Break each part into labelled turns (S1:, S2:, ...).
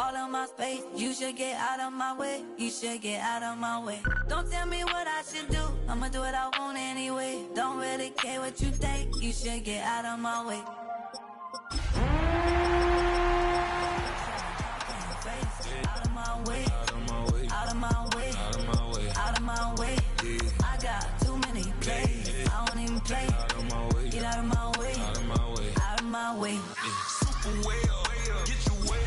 S1: all of my space. You should get out of my way. You should get out of my way. Don't tell me what I should do. I'ma do what I want anyway. Don't really care what you think. You should get out of my way. Out of my way. Out of my way. Out of my way. Out of my way. Out of my way. I got too many plays. I don't even play. Out of my way. Get out of my way. Out of my way. Out of my way. Super well. Get you well.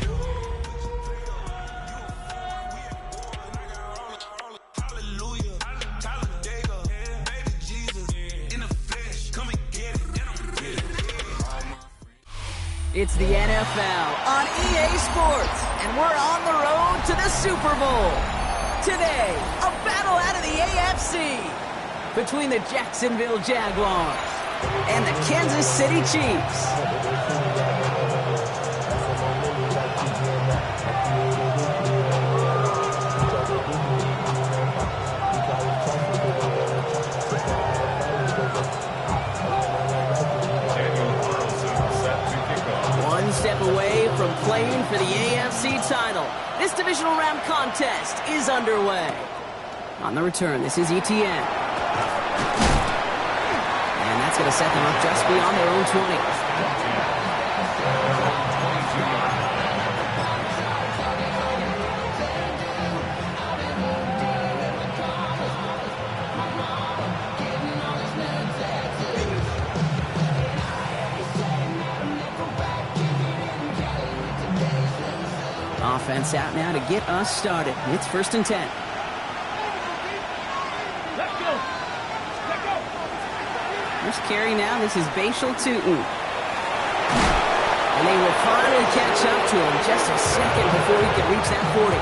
S1: Hallelujah. Talladega. Baby Jesus. In the flesh. Come and get it. And I'm with it.
S2: It's the NFL on EA Sports, and we're on the road to the Super Bowl. Today, a battle out of the AFC between the Jacksonville Jaguars and the Kansas City Chiefs. One step away from playing for the AFC title. This divisional round contest is underway. On the return, this is ETN. And that's going to set them up just beyond their own 20. Offense out now to get us started. It's 1st and 10.
S3: Let's go. Let's go.
S2: First carry now. This is Bashal Tutin. And they will finally catch up to him just a second before he can reach that 40.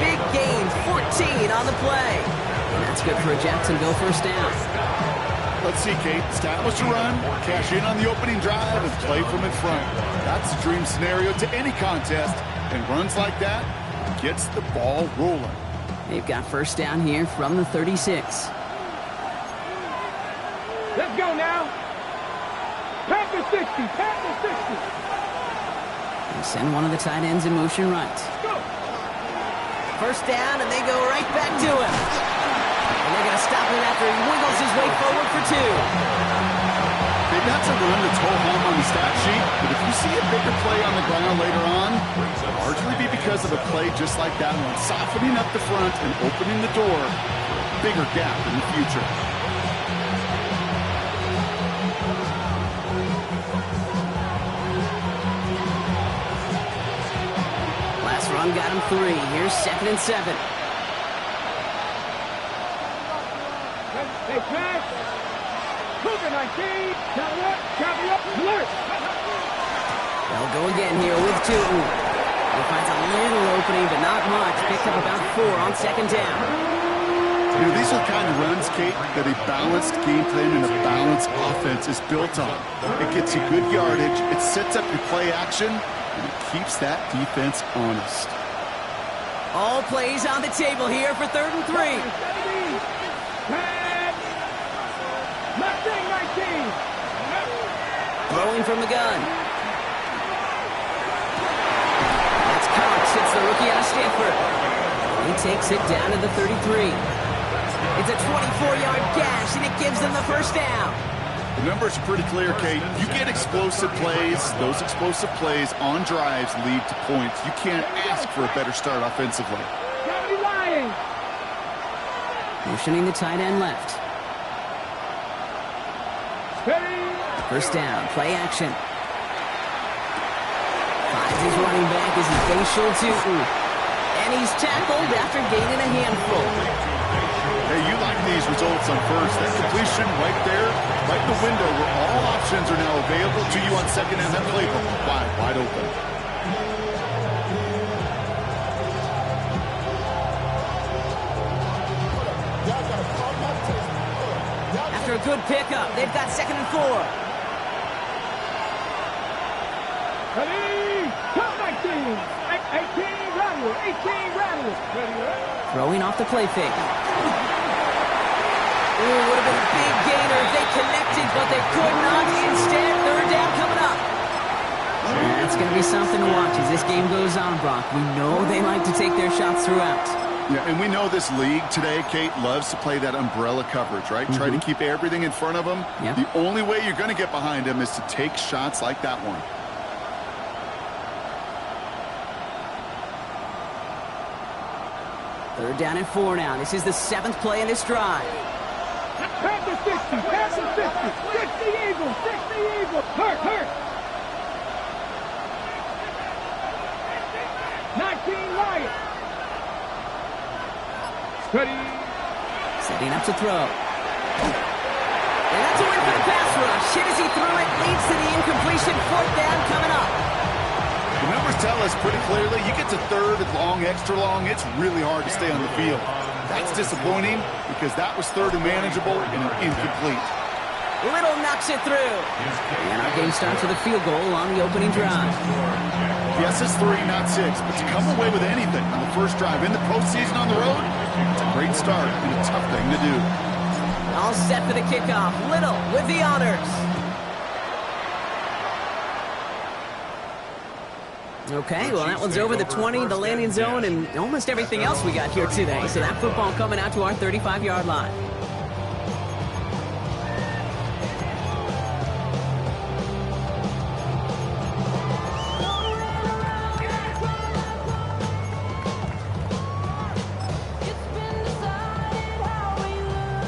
S2: Big gain, 14 on the play. And that's good for a Jacksonville first down.
S4: Let's see, Kate. Establish a run, cash in on the opening drive, and play from in front. That's the dream scenario to any contest. And runs like that gets the ball rolling.
S2: They've got first down here from the 36.
S3: Let's go now. Pass the 60. Pass the 60.
S2: They send one of the tight ends in motion right.
S3: Go.
S2: First down, and they go right back to him. And they're going to stop him after he wiggles his way forward for 2.
S4: Maybe that's a run that's whole home on the stat sheet, but if you see a bigger play on the ground later on, it'll largely be because of a play just like that one, softening up the front and opening the door, bigger gap in the future.
S2: Last run got him 3. Here's 2nd and 7.
S3: Hey, pass. Cougar 19. Cover up. Cover up. Alert.
S2: They'll go again here with Tutin. He finds a little opening, but not much. Picked up about 4 on 2nd down.
S4: You know, these are the kind of runs, Kate, that a balanced game plan and a balanced offense is built on. It gets you good yardage, it sets up your play action, and it keeps that defense honest.
S2: All plays on the table here for 3rd and 3.
S3: Mustang 19.
S2: Throwing from the gun. That's Cox. It's the rookie out of Stanford. He takes it down to the 33. It's a 24-yard gash, and it gives them the first down.
S4: The numbers are pretty clear, Kate. You get explosive plays. Those explosive plays on drives lead to points. You can't ask for a better start offensively.
S3: County Lions.
S2: Motioning the tight end left. First down, play action. Finds his running back as he's Bashal Tutin. And he's tackled after gaining a handful.
S4: Hey, you like these results on first. That completion right there, right in the window where all options are now available to you on second and that playbook. Wide open.
S2: After a good pickup, they've got 2nd and 4.
S3: Ready? Top 19. 18 rattle. 18 rattle.
S2: Throwing off the play fake. Ooh, would have been a big gainer if they connected, but they could not. Instead, 3rd down coming up. And That's going to be something to watch as this game goes on, Brock. We know they like to take their shots throughout.
S4: Yeah, and we know this league today, Kate, loves to play that umbrella coverage, right? Try to keep everything in front of them.
S2: Yep.
S4: The only way you're going to get behind them is to take shots like that one.
S2: Third down and 4 now. This is the 7th play in this drive.
S3: Panther 60, Panther 60, 60 Eagles, 60 Eagles. Hurt. 19 Lions. Steady.
S2: Setting up to throw. And that's a win for the pass rush. Hit as he threw it, leads to the incompletion. 4th down coming up.
S4: The numbers tell us pretty clearly, you get to third and long, extra long, it's really hard to stay on the field. That's disappointing because that was third and manageable and an incomplete.
S2: Little knocks it through. And our game starts with a field goal on the opening drive.
S4: Yes, it's 3, not 6, but to come away with anything on the first drive in the postseason on the road, it's a great start and a tough thing to do.
S2: All set for the kickoff. Little with the honors. Okay, well, that one's over the 20, the landing zone, and almost everything else we got here today. So that football coming out to our 35-yard line.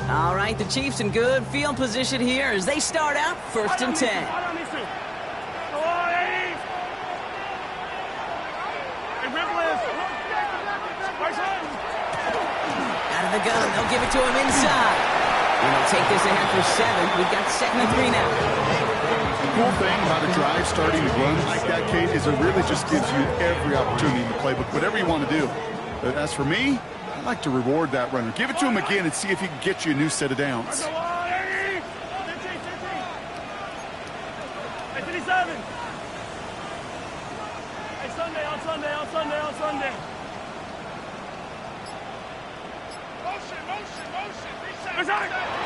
S2: All right, the Chiefs in good field position here as they start out 1st and 10. The gun. They'll give it to him inside. And they'll take this ahead for 7. We've got 2nd and 3 now.
S4: The cool thing about a drive starting to run like that, Kate, is it really just gives you every opportunity in the playbook, whatever you want to do. But as for me, I like to reward that runner. Give it to him again and see if he can get you a new set of downs.
S3: Hey, 57. Hey, on Sunday.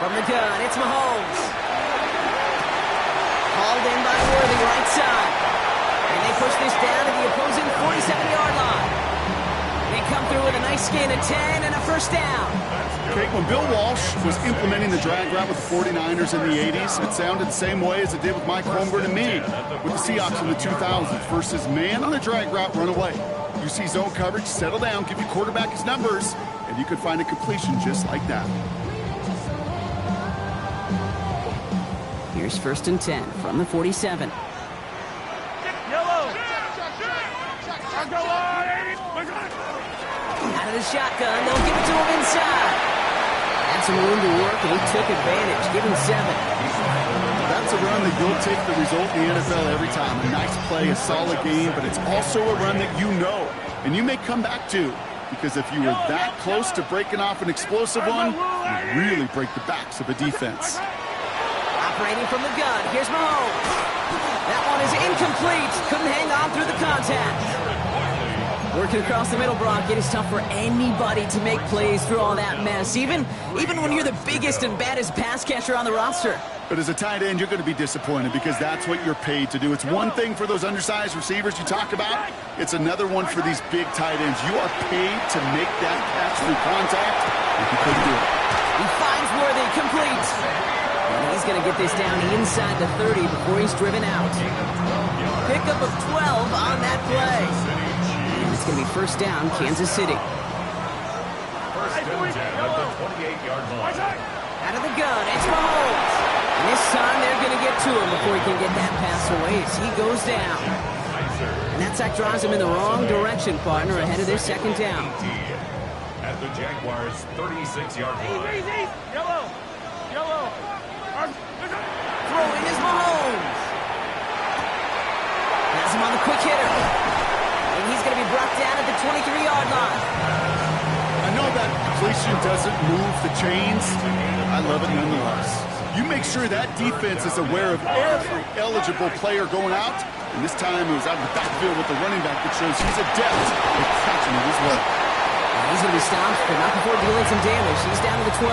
S2: From the gun, it's Mahomes. Hauled in by Worthy, right side. And they push this down to the opposing 47-yard line. They come through with a nice gain of 10 and a 1st down.
S4: Okay, when Bill Walsh was implementing the drag route with the 49ers in the 80s, it sounded the same way as it did with Mike Holmgren and me with the Seahawks in the 2000s versus man on a drag route, run away. You see zone coverage, settle down, give your quarterback his numbers, and you could find a completion just like that.
S2: Here's 1st and 10 from the 47.
S3: Yellow.
S2: Out of the shotgun, they'll give it to him inside. Had some room to work, and he took advantage. Give him 7.
S4: That's a run that you'll take the result in the NFL every time. A nice play, a solid game, but it's also a run that you know, and you may come back to, because if you were that close to breaking off an explosive one, you really break the backs of a defense.
S2: Operating from the gun, here's Mahomes. That one is incomplete. Couldn't hang on through the contact. Working across the middle, Brock, it is tough for anybody to make plays through all that mess, even when you're the biggest and baddest pass catcher on the roster.
S4: But as a tight end, you're going to be disappointed because that's what you're paid to do. It's one thing for those undersized receivers you talk about. It's another one for these big tight ends. You are paid to make that catch through contact, and you couldn't do it.
S2: He finds Worthy, complete. And he's going to get this down inside the 30 before he's driven out. Pickup of 12 on that play. And it's going to be 1st down, Kansas City.
S5: First and 10 at the 28-yard line.
S2: Out of the gun, it's Mahomes. And this time they're going to get to him before he can get that pass away as he goes down. And that sack drives him in the wrong direction, partner, ahead of their 2nd down.
S5: At the Jaguars' 36-yard line.
S3: Yellow.
S2: Throwing is Mahomes. Has him on the quick hitter. And he's going to be brought down at the 23-yard line.
S4: I know that completion doesn't move the chains. I love it nonetheless. You make sure that defense is aware of every eligible player going out. And this time it was out of the backfield with the running back that shows he's adept at catching it as well.
S2: And he's going to be stopped, but not before dealing some damage. He's down to the 12.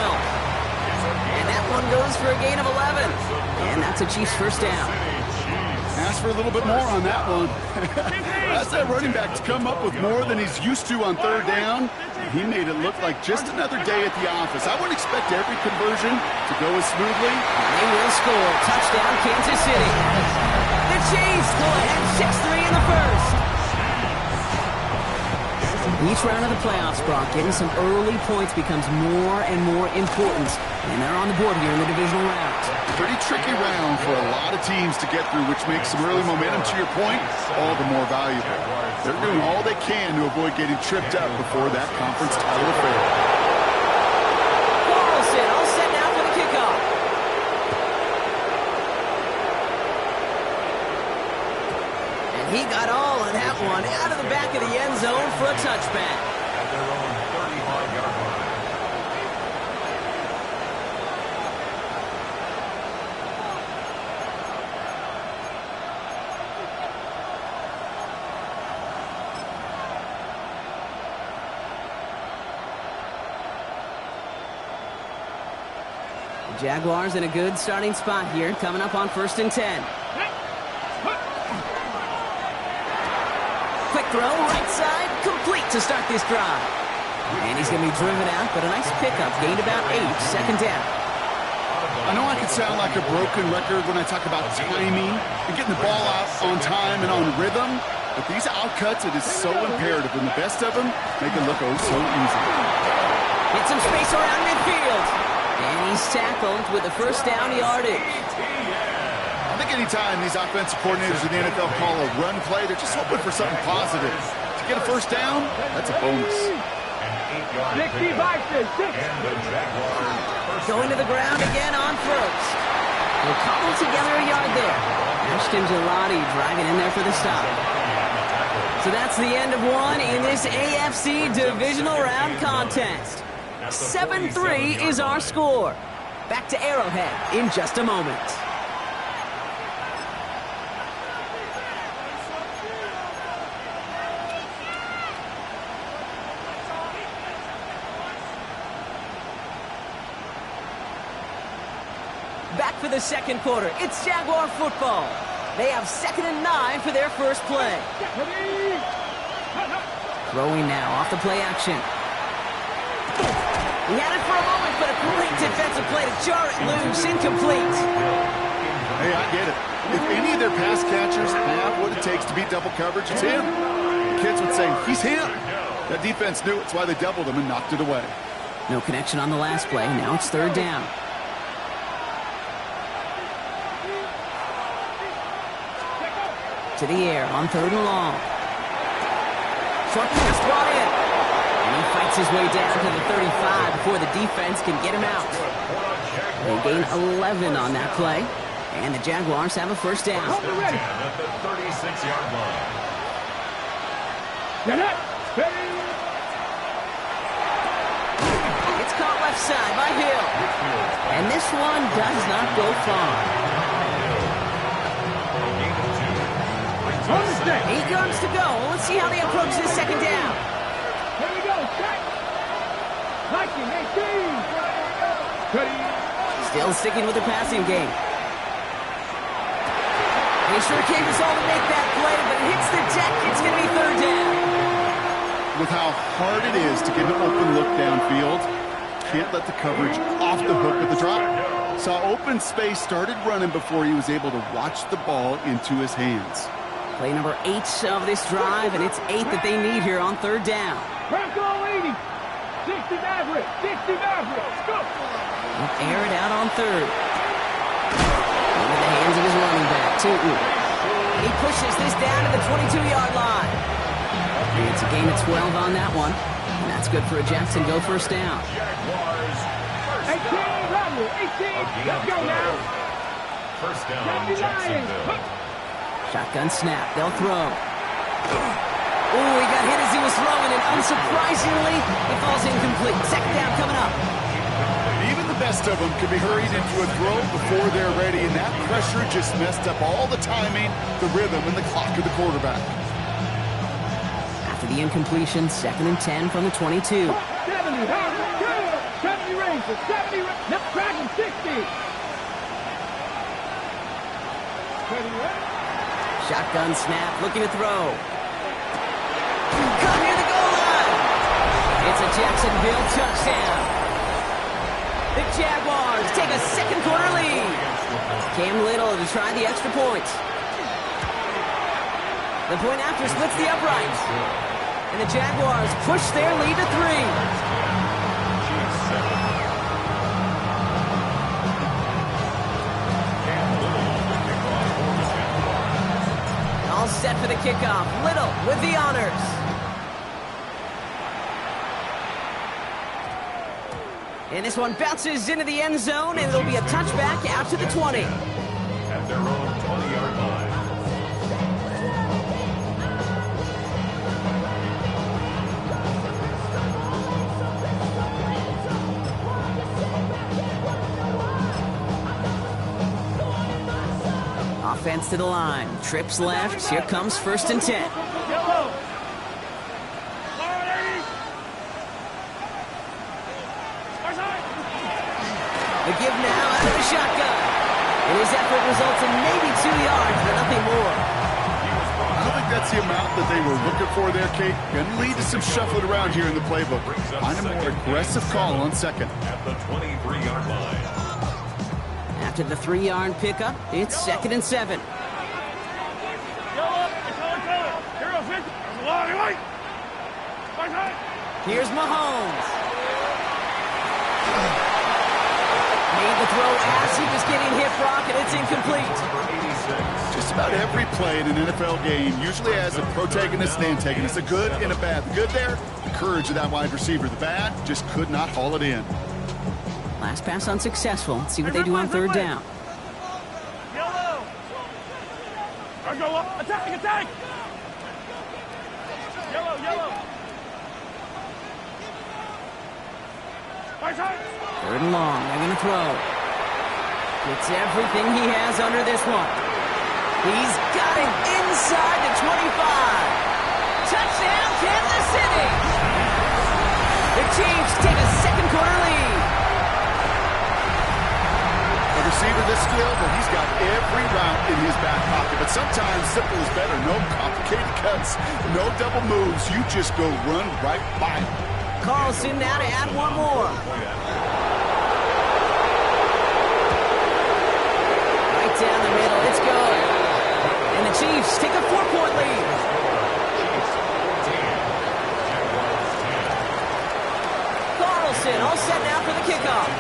S2: And that one goes for a gain of 11. And that's a Chiefs 1st down.
S4: ask for a little bit more on that one. Ask that running back to come up with more than he's used to on third down. He made it look like just another day at the office. I wouldn't expect every conversion to go as smoothly.
S2: They will score. Touchdown, Kansas City. The Chiefs go ahead 6-3 in the first. Each round of the playoffs, Brock, getting some early points becomes more and more important. And they're on the board here in the divisional round.
S4: Pretty tricky round for a lot of teams to get through, which makes some early momentum, to your point, all the more valuable. They're doing all they can to avoid getting tripped up before that conference title affair.
S2: Carlson all set now for the kickoff. And he got all of that one out of the back of the end zone for a touchback.
S5: At their own 35-yard line.
S2: Jaguars in a good starting spot here, coming up on 1st and 10. Quick throw, right side, complete to start this drive. And he's going to be driven out, but a nice pickup, gained about 8, second down.
S4: I know I can sound like a broken record when I talk about timing and getting the ball out on time and on rhythm, but these outcuts, it is so imperative, and the best of them make it look oh so easy.
S2: Get some space around midfield. And he's tackled with the first down yardage.
S4: I think anytime these offensive coordinators in the NFL call a run play, they're just hoping for something positive. To get a first down, that's a bonus.
S3: 65 to 6.
S2: Going to the ground again on first. We'll cobble together a yard there. Ashton Gelati driving in there for the stop. So that's the end of one in this AFC divisional round contest. 7-3 is our score. Back to Arrowhead in just a moment. Back for the second quarter. It's Jaguar football. They have 2nd and 9 for their first play. Throwing now off the play action. He had it for a moment, but a great defensive play to jar it loose. Incomplete.
S4: Hey, I get it. If any of their pass catchers have what it takes to beat double coverage, it's him. The kids would say, he's him. That defense knew it's why they doubled him and knocked it away.
S2: No connection on the last play. Now it's 3rd down. To the air on 3rd and long. Short pass brought in. And he fights his way down to the 35 before the defense can get him out. They gain 11 on that play. And the Jaguars have a first down.
S5: At the 36-yard line.
S2: It's caught left side by Hill. And this one does not go far. 8 yards to go. Let's see how they approach this second down.
S3: Here we go, check. 19, 18.
S2: Still sticking with the passing game. They sure came us all to make that play, but it hits the deck. It's going to be 3rd down.
S4: With how hard it is to get an open look downfield, can't let the coverage off the hook with the drop. Saw open space, started running before he was able to watch the ball into his hands.
S2: Play number 8 of this drive, and it's 8 that they need here on 3rd down.
S3: Bronco 80. 60 Maverick. 60 Maverick. Let's go.
S2: They'll air it out on 3rd. Into the hands of his running back, Tootin. He pushes this down to the 22-yard line. And it's a gain of 12 on that one. And that's good for a Jacksonville first down.
S3: 18, Robert. 18. Let's go now.
S5: First down, Jacksonville.
S2: Shotgun snap. They'll throw. Ooh, he got hit as he was throwing, and unsurprisingly, it falls incomplete. Second down coming up.
S4: Even the best of them can be hurried into a throw before they're ready, and that pressure just messed up all the timing, the rhythm, and the clock of the quarterback.
S2: After the incompletion, 2nd and 10 from the 22.
S3: 70, good. 70 Rangers, 70 Rangers. Let's crack him, 60. 30 Rangers.
S2: Shotgun snap, looking to throw. Caught near the goal line. It's a Jacksonville touchdown. The Jaguars take a second quarter lead. Cam Little to try the extra point. The point after splits the uprights. And the Jaguars push their lead to 3. All set for the kickoff. Little with the honors. And this one bounces into the end zone, and it'll be a touchback out to the 20.
S5: At their own 20-yard line.
S2: Offense to the line. Trips left. Here comes 1st and 10.
S3: Yellow.
S2: The give now out of the shotgun. And his effort results in maybe 2 yards, but nothing more.
S4: I don't think that's the amount that they were looking for there, Kate. Going to lead to some shuffling around here in the playbook. Find a more aggressive call on second.
S5: At the 23-yard line.
S2: After the 3-yard pickup, it's 2nd and 7. Here's Mahomes. Made the throw as he was getting hip rock, and it's incomplete.
S4: Just about every play in an NFL game usually has a protagonist and antagonist, a good and a bad. The good there, the courage of that wide receiver. The bad, just could not haul it in.
S2: Last pass unsuccessful. Let's see what they do on 3rd down.
S3: Yellow. Attack. Yellow.
S2: 3rd and long. They're going to throw. Gets everything he has under this one. He's got it inside the 25. Touchdown, Kansas City. The Chiefs take a second quarter lead.
S4: A receiver this skilled, but he's got every route in his back pocket. But sometimes simple is better. No complicated cuts, no double moves. You just go run right by him.
S2: Carlson now to add one more. Right down the middle. It's good. And the Chiefs take a 4-point lead. Carlson all set now for the kickoff.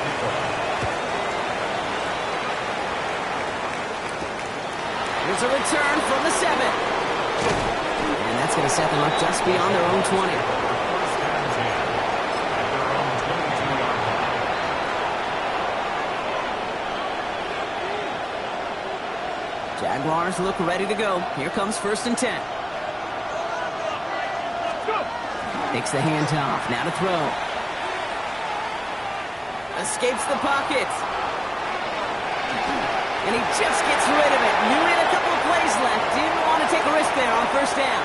S2: There's a return from the 7. And that's going to set them up just beyond their own 20. Jaguars look ready to go. Here comes 1st and 10. Takes the handoff. Now to throw. Escapes the pocket. And he just gets rid of it. Knew he had a couple of plays left. Didn't want to take a risk there on 1st down.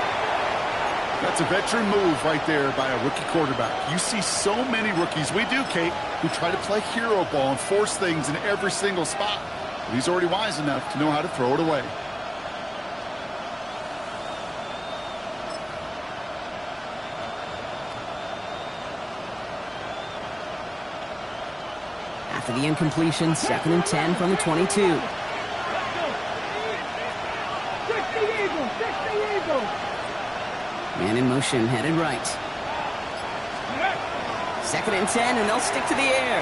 S4: That's a veteran move right there by a rookie quarterback. You see so many rookies, we do, Kate, who try to play hero ball and force things in every single spot. But he's already wise enough to know how to throw it away.
S2: After the incompletion, 2nd and 10 from the 22. Man in motion, headed right. 2nd and 10, and they'll stick to the air.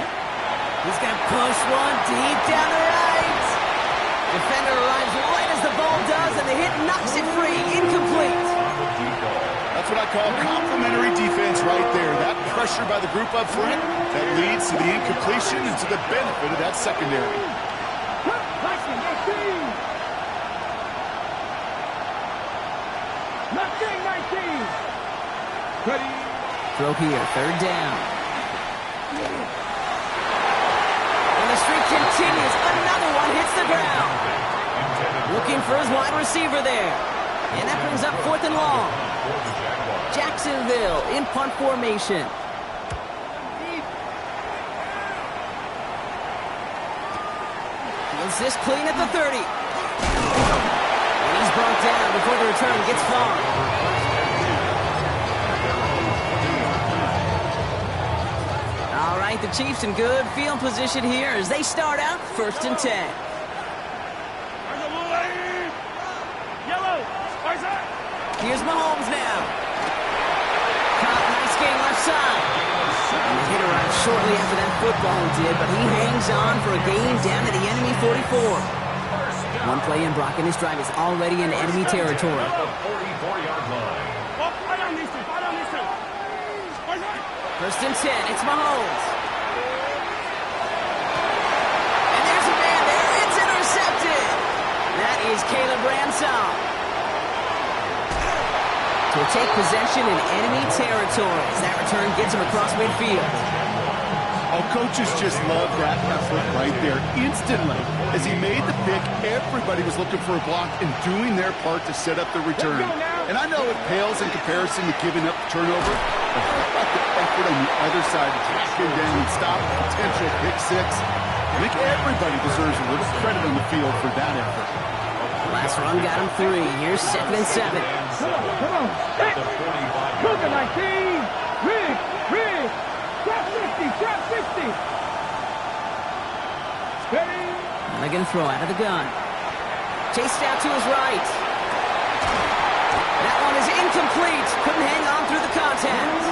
S2: He's going to push one deep down the right. Defender arrives right as the ball does, and the hit knocks it free. Incomplete.
S4: That's what I call complimentary defense right there. That pressure by the group up front, that leads to the incompletion and to the benefit of that secondary.
S2: Throw here, 3rd down. And the streak continues. Another one hits the ground. Looking for his wide receiver there. And that brings up 4th and long. Jacksonville in punt formation. Fields this clean at the 30. And he's brought down before the return gets far. All right, the Chiefs in good field position here as they start out 1st and 10. Here's Mahomes now. Caught, nice game left side. And the hit arrived shortly after that football did, but he hangs on for a gain down to the enemy 44. One play in, Brock, and his drive is already in enemy territory.
S5: 44-yard line.
S2: 1st and 10, it's Mahomes. And there's a man there, it's intercepted. That is Caleb Ransom. To take possession in enemy territory as that return gets him across midfield.
S4: Oh, coaches just love that effort right there. Instantly, as he made the pick, everybody was looking for a block and doing their part to set up the return. And I know it pales in comparison to giving up the turnover, but how about the effort on the other side to track him down and stop a potential pick six? I think everybody deserves a little credit on the field for that effort.
S2: Last run got him 3. Here's 2nd and 7.
S3: Come on. Hey. Look at my team. Rig. Trap 50. Steady.
S2: They're going to throw out of the gun. Chased out to his right. That one is incomplete. Couldn't hang on through the contact.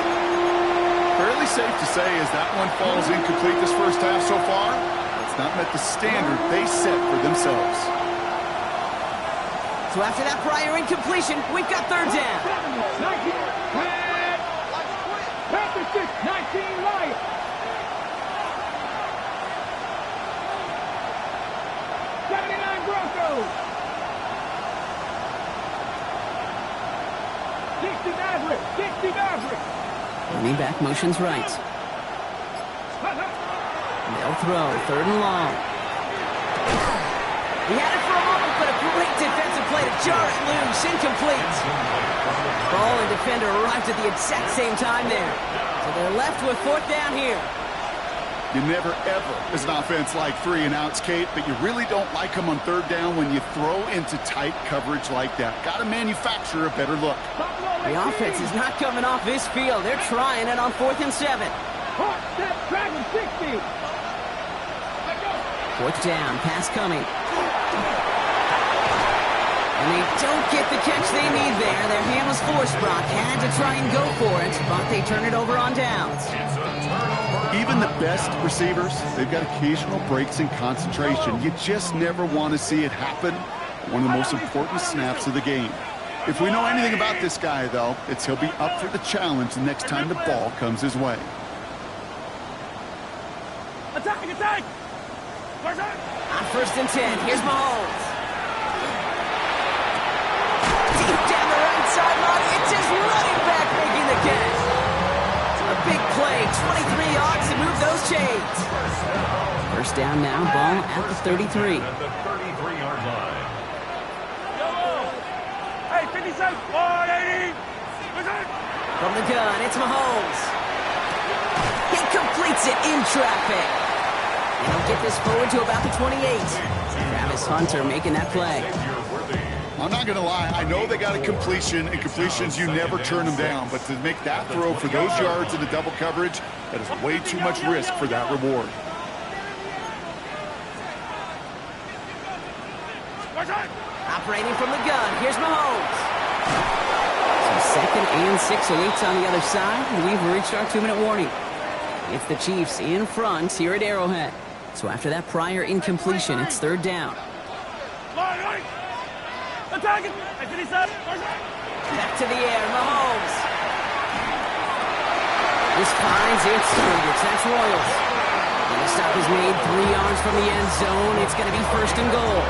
S4: Fairly safe to say as that one falls incomplete this first half so far, it's not met the standard they set for themselves.
S2: So after that prior incompletion, we've got 3rd down.
S3: 19. Panther 6, 19 Lions. Broncos. 60 Maverick.
S2: Running back motions right. They'll throw. 3rd and long. He had it for a moment, but a great defensive play to jar it loose. Incomplete. Ball and defender arrived at the exact same time there. So they're left with 4th down here.
S4: You never, ever, as an offense, like 3 and outs, Kate, but you really don't like them on 3rd down when you throw into tight coverage like that. Got to manufacture a better look.
S2: The offense is not coming off this field. They're trying it on 4th and 7.
S3: Dragon 60.
S2: 4th down, pass coming. And they don't get the catch they need there. Their hand was forced, Brock. Had to try and go for it, but they turn it over on downs.
S4: Even the best receivers, they've got occasional breaks in concentration. You just never want to see it happen. One of the most important snaps of the game. If we know anything about this guy, though, it's he'll be up for the challenge the next time the ball comes his way.
S3: Attack!
S2: On 1st and 10, here's Mahomes. Deep down the right sideline, it's his running back making the catch. A big play, 23 yards to move those chains. 1st down now, ball at the 33.
S5: At the 33-yard line.
S3: Hey, 57, 180.
S2: From the gun, it's Mahomes. He completes it in traffic. And he'll get this forward to about the 28. Travis Hunter making that play.
S4: I'm not going to lie. I know they got a completion, and completions, you never turn them down. But to make that throw for those yards in the double coverage, that is way too much risk for that reward.
S2: Operating from the gun, here's Mahomes. So 2nd and 6 and 8 on the other side, and we've reached our 2-minute warning. It's the Chiefs in front here at Arrowhead. So after that prior incompletion, it's 3rd down.
S3: Back
S2: to the air, Mahomes. This finds its targets. That's Royals. And the stop is made 3 yards from the end zone. It's going to be 1st and goal.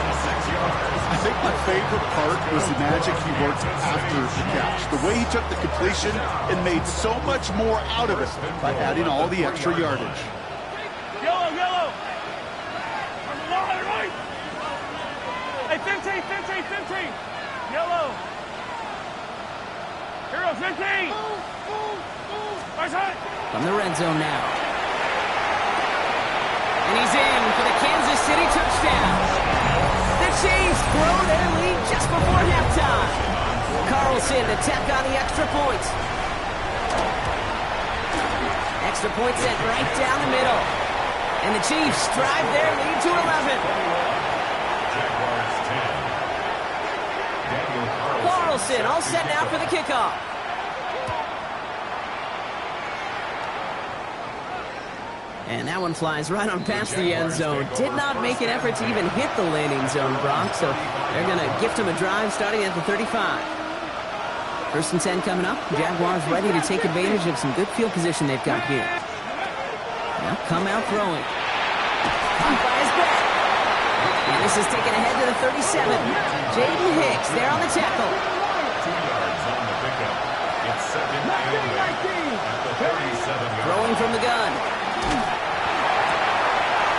S4: I think my favorite part was the magic he worked after the catch. The way he took the completion and made so much more out of it by adding all the extra yardage.
S3: Yellow. Right. Hey, 15. Yellow. Hero 15.
S2: From the red zone now. And he's in for the Kansas City touchdown. The Chiefs throw their lead just before halftime. Carlson to tack on the extra point. Extra point sent right down the middle. And the Chiefs drive their lead to 11. Carlson all set now for the kickoff. And that one flies right on past the end zone. Did not make an effort to even hit the landing zone, Brock. So they're going to gift him a drive starting at the 35. First and 10 coming up. Jaguars ready to take advantage of some good field position they've got here. Now come out throwing. Caught by his back. And this is taken ahead to the 37. Jaden Hicks there on the tackle.
S5: 2 yards on the pickup. It's second and 8 at the 37-yard.
S2: Throwing from the gun.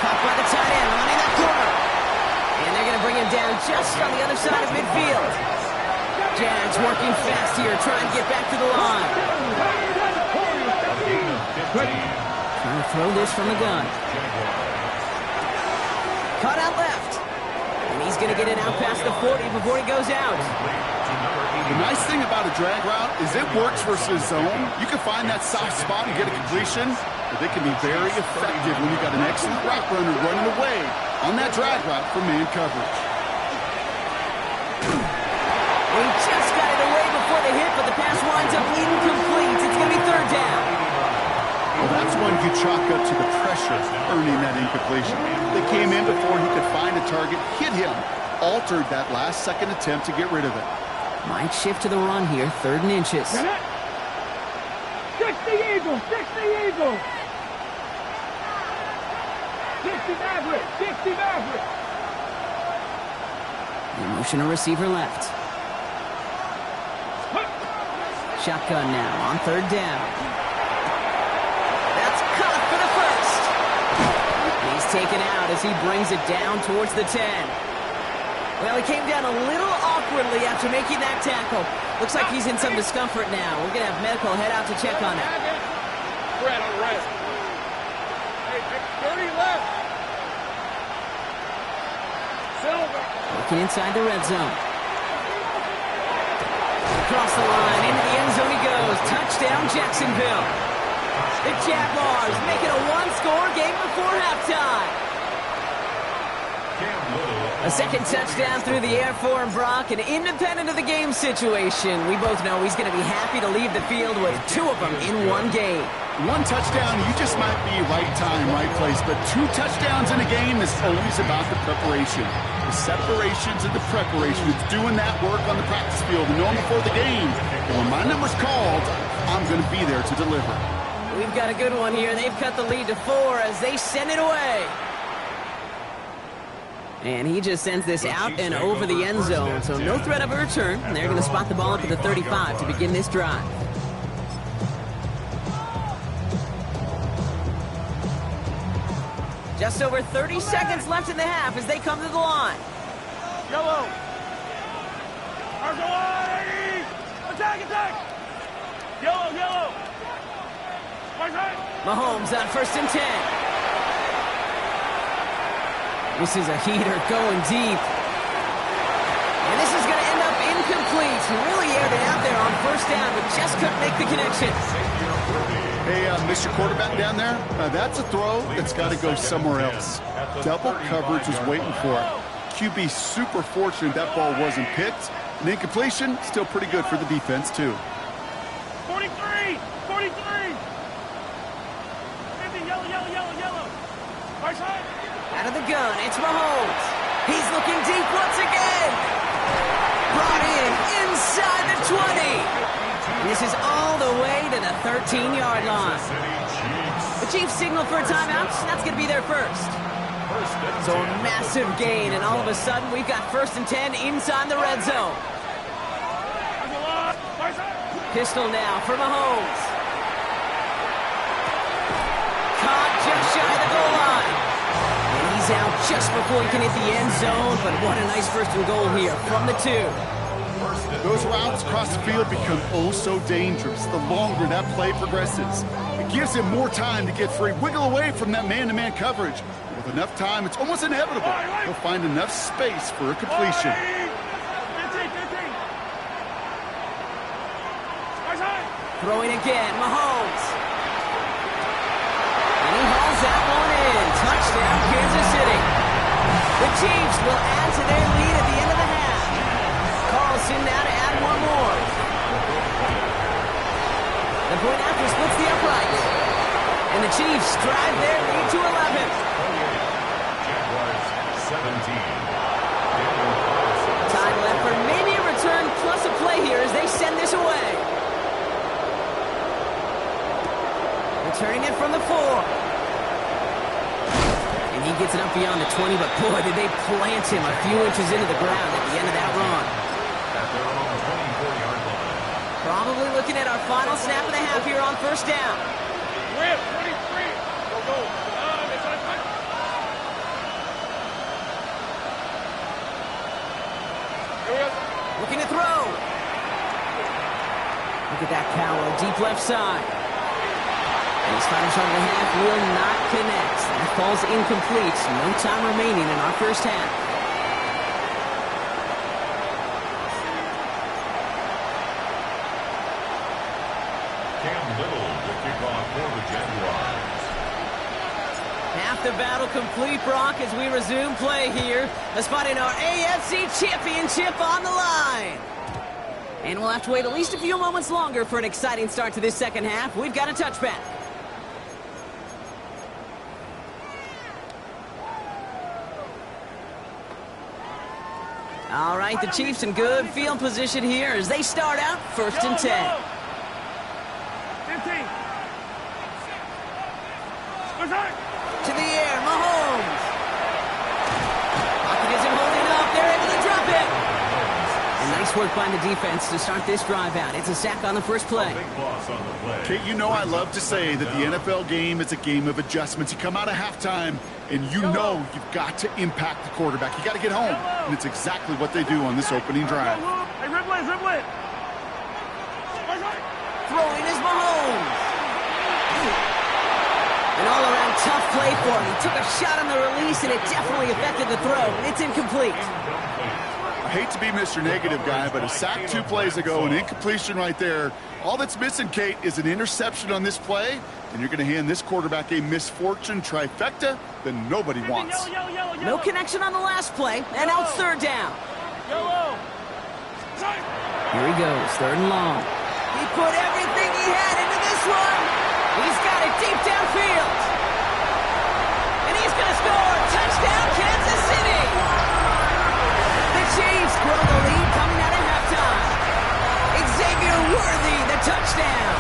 S2: Caught by the tight end, running that corner. And they're going to bring him down just on the other side of midfield. Jags working fast here, trying to get back to the line. Trying to throw this from the gun. Caught out left. And he's going to get it out past the 40 before he goes out.
S4: The nice thing about a drag route is it works versus zone. You can find that soft spot and get a completion, but they can be very effective when you've got an excellent route runner running away on that drag route for man coverage.
S2: He just got it away before the hit, but the pass winds up incomplete. It's going to be third down.
S4: Well, that's one you chalk up to the pressure earning that incompletion. They came in before he could find a target, hit him, altered that last second attempt to get rid of it.
S2: Might shift to the run here, 3rd and inches.
S3: 60 Eagles, 60 Eagles. 60 Maverick, 60 Maverick.
S2: The motion a receiver left. Shotgun now on 3rd down. That's caught for the first. He's taken out as he brings it down towards the 10. Well, he came down a little awkwardly after making that tackle. Looks like he's in some discomfort now. We're going to have medical head out to check on him.
S3: Red on red. Hey, 30 left. Silver.
S2: Looking inside the red zone. Across the line, into the end zone he goes. Touchdown, Jacksonville. The Jaguars make it a one-score game before halftime. A second touchdown through the air for him, Brock, and independent of the game situation, we both know he's going to be happy to leave the field with 2 of them in one game.
S4: One touchdown, you just might be right time, right place, but 2 touchdowns in a game is always about the preparation. The separations and the preparation. It's doing that work on the practice field and knowing before the game. And when my number's called, I'm going to be there to deliver.
S2: We've got a good one here. They've cut the lead to 4 as they send it away. And he just sends this out and over the end zone, so no threat of a return. And they're going to spot the ball up at the 35 to begin this drive. Just over 30 seconds left in the half as they come to the line.
S3: Yellow. Argo, attack, attack. Yellow, yellow.
S2: Mahomes on 1st and 10. This is a heater going deep. And this is going to end up incomplete. He really aired it out there on 1st down, but just couldn't make the connection.
S4: Hey, Mr. Quarterback down there, that's a throw that's got to go somewhere else. Double coverage was waiting for it. QB super fortunate that ball wasn't picked. And incompletion, still pretty good for the defense, too.
S3: 43, 43. 50, yellow, yellow, yellow, yellow. Right side.
S2: Out of the gun, it's Mahomes. He's looking deep once again. Brought in inside the 20. And this is all the way to the 13-yard line. The Chiefs signal for a timeout. That's going to be their first. So a massive gain, and all of a sudden we've got 1st and 10 inside the red zone. Pistol now for Mahomes. Caught just shy of the goal line. And he's out just before he can hit the end zone, but what a nice 1st and goal here from the 2.
S4: Those routes across the field become oh so dangerous the longer that play progresses. It gives him more time to get free, wiggle away from that man-to-man coverage. With With enough time, it's almost inevitable. He'll find enough space for a completion.
S2: Throwing again, Mahomes. And he hauls that one in. Touchdown, Kansas City. The Chiefs will add to their lead at the end of the half. Carlson now to add one more. The point after splits the uprights. And the Chiefs drive their lead to 11.
S5: Jaguars 17.
S2: Time left for maybe a return plus a play here as they send this away. Returning it from the 4. And he gets it up beyond the 20, but boy, did they plant him a few inches into the ground at the end of that run.
S5: At their own 24-yard line.
S2: Probably looking at our final snap of the half here on first down.
S3: Whip, 23. Go.
S2: Looking to throw. Look at that power, deep left side. And his final shot of the half will not connect. That falls incomplete. No time remaining in our first half.
S5: Cam Little will kick off for the Jaguars.
S2: Half the battle complete, Brock, as we resume play here. A spot in our AFC Championship on the line. And we'll have to wait at least a few moments longer for an exciting start to this second half. We've got a touchback. All right, the Chiefs in good field position here as they start out first and 10.
S3: 15.
S2: To the air, Mahomes. Pocket isn't holding up. They're able to drop it. And nice work by the defense to start this drive out. It's a sack on the first play.
S5: Big loss on the play.
S4: Kate, you know I love to say that the NFL game is a game of adjustments. You come out of halftime, and you know you've got to impact the quarterback. You got to get home, and it's exactly what they do on this opening drive.
S3: Hey, dribble it.
S2: Throwing is Mahomes. An all-around tough play for him. He took a shot on the release, and it definitely affected the throw. It's incomplete.
S4: I hate to be Mr. Negative guy, but a sack 2 plays ago, an incompletion right there. All that's missing, Kate, is an interception on this play, and you're going to hand this quarterback a misfortune trifecta that nobody wants.
S2: No connection on the last play, and now it's third down. Here he goes, third and long. He put everything he had into this one. He's got it deep downfield. And he's going to score. Touchdown, Kansas City. The Chiefs grow the lead coming out of halftime. Xavier Worthy, the touchdown.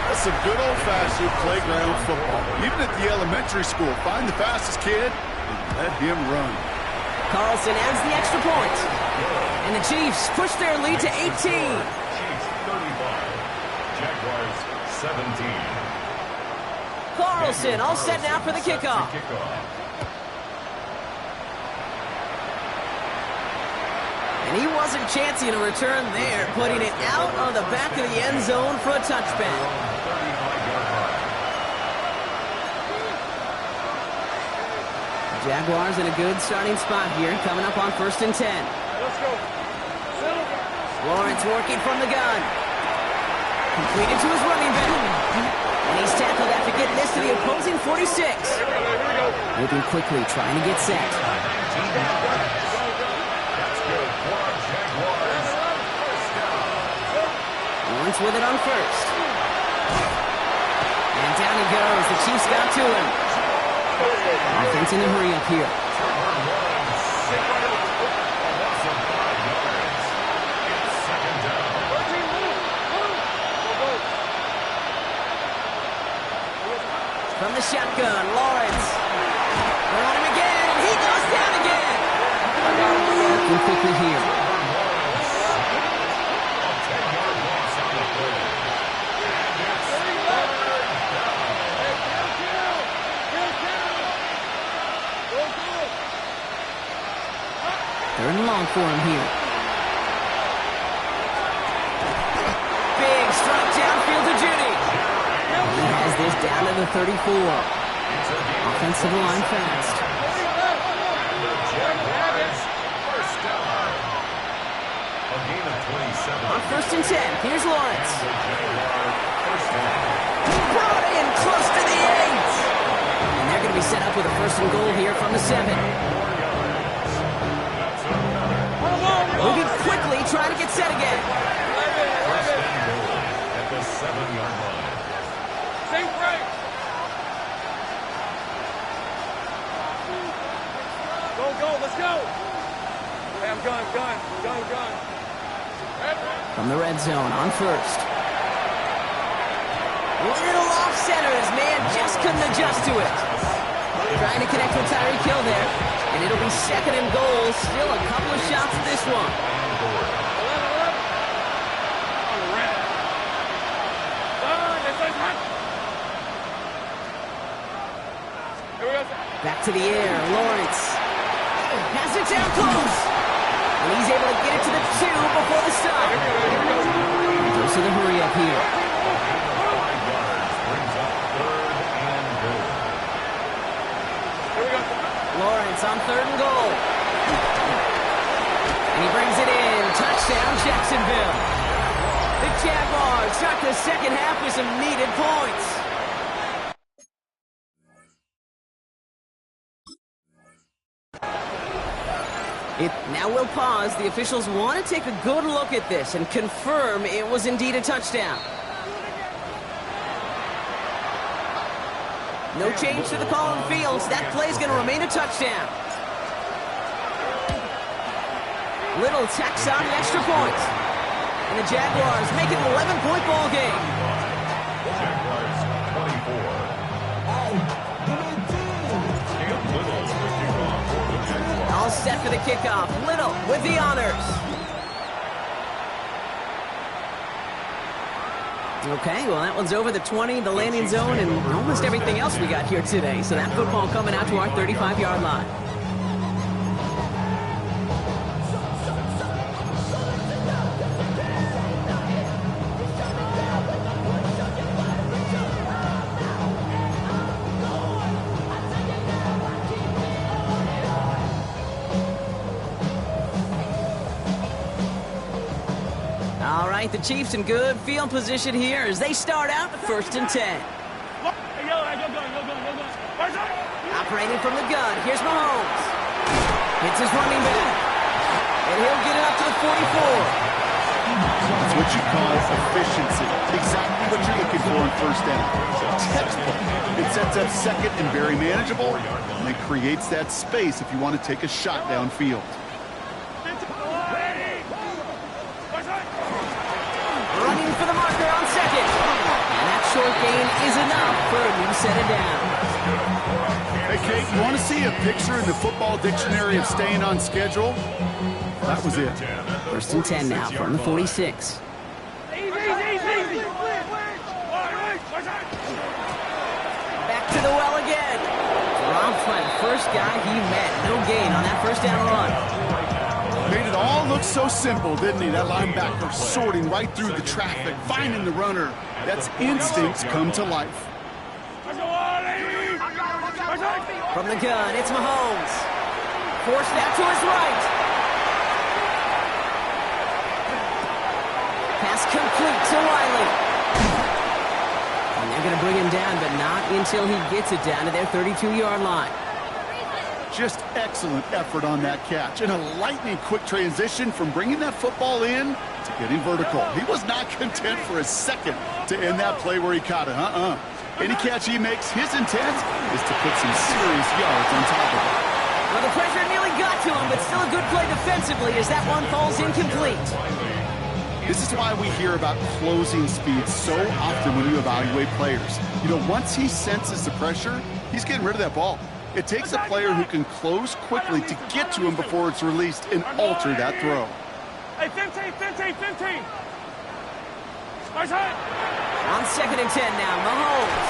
S4: That's some good old-fashioned playground football. Even at the elementary school, find the fastest kid and let him run.
S2: Carlson adds the extra point. And the Chiefs push their lead to 18.
S5: Chiefs 35. Jaguars 17.
S2: Carlson all set now for the kickoff. And he wasn't chancing a return there, putting it out on the back of the end zone for a touchback.
S5: 35-yard line.
S2: Jaguars in a good starting spot here, coming up on first and 10.
S3: Let's go.
S2: Lawrence working from the gun. Completed to his running back. And he's tackled after getting this to the opposing 46. Moving quickly, trying to get set.
S5: That's good for our Jaguars. First down.
S2: Lawrence with it on first. And down he goes. The Chiefs got to him. Offense in a hurry up here. From the shotgun, Lawrence. They're on him again, and he goes down again. Looking quickly here. Third and long for him here. Big strike downfield to Judy. He has this down to the 34. Offensive line fast.
S5: The Jaguars, first down. A gain of 27.
S2: On 1st and 10, here's Lawrence.
S5: The Jaguars, first down.
S2: Brought in close to the 8. And they're going to be set up with a 1st and goal here from the 7. Moving quickly, trying to get set again.
S5: First and goal at the 7-yard line.
S3: Same break. Go, let's go. Hey, I'm gun.
S2: From the red zone on 1st. Little off center. His man just couldn't adjust to it. Trying to connect with Tyreek Hill there. And it'll be 2nd and goal. Still a couple of shots at this one. Back to the air. Lawrence has it down close. And he's able to get it to the 2 before the stop. Goes to the hurry up here.
S5: 5 yards brings up 3rd and goal.
S2: Lawrence on 3rd and goal. And he brings it in. Touchdown, Jacksonville. The Jaguars start the second half with some needed points. Now we'll pause. The officials want to take a good look at this and confirm it was indeed a touchdown. No change to the call on the field. That play is going to remain a touchdown. Little tacks on an extra point. And the Jaguars make it an 11-point ball game.
S5: Jaguars 24. Cam Little with the kickoff for the Jaguars.
S2: All set for the kickoff. Little with the honors. Okay, well, that one's over the 20, the landing zone, and almost everything else we got here today. So that football coming out to our 35-yard line. All right, the Chiefs in good field position here as they start out 1st and 10. Operating from the gun, here's Mahomes. Hits his running back. And he'll get it up to the 44.
S4: That's what you call efficiency. Exactly what you're looking for in 1st down. Textbook. It sets up 2nd and very manageable, and it creates that space if you want to take a shot downfield.
S2: Running for the marker on 2nd. And that short gain is enough for a new set of downs.
S4: Hey, Kate, you want to see a picture in the football dictionary of staying on schedule? That was it.
S2: 1st and 10 now from the 46. Back to the well again. Dropped by the first guy he met. No gain on that 1st down run.
S4: Made it all look so simple, didn't he? That linebacker sorting right through the traffic, finding the runner. That's instincts come to life.
S2: From the gun, it's Mahomes. Forced out to his right. Pass complete to Wiley. And they're going to bring him down, but not until he gets it down to their 32-yard line.
S4: Just excellent effort on that catch. And a lightning-quick transition from bringing that football in to getting vertical. He was not content for a second to end that play where he caught it. Any catch he makes, his intent is to put some serious yards on top of it.
S2: Well, the pressure nearly got to him, but still a good play defensively as that one falls incomplete.
S4: This is why we hear about closing speed so often when you evaluate players. You know, once he senses the pressure, he's getting rid of that ball. It takes a player who can close quickly to get to him before it's released and alter that throw.
S3: Hey, 15.
S2: On 2nd and 10 now, Mahomes.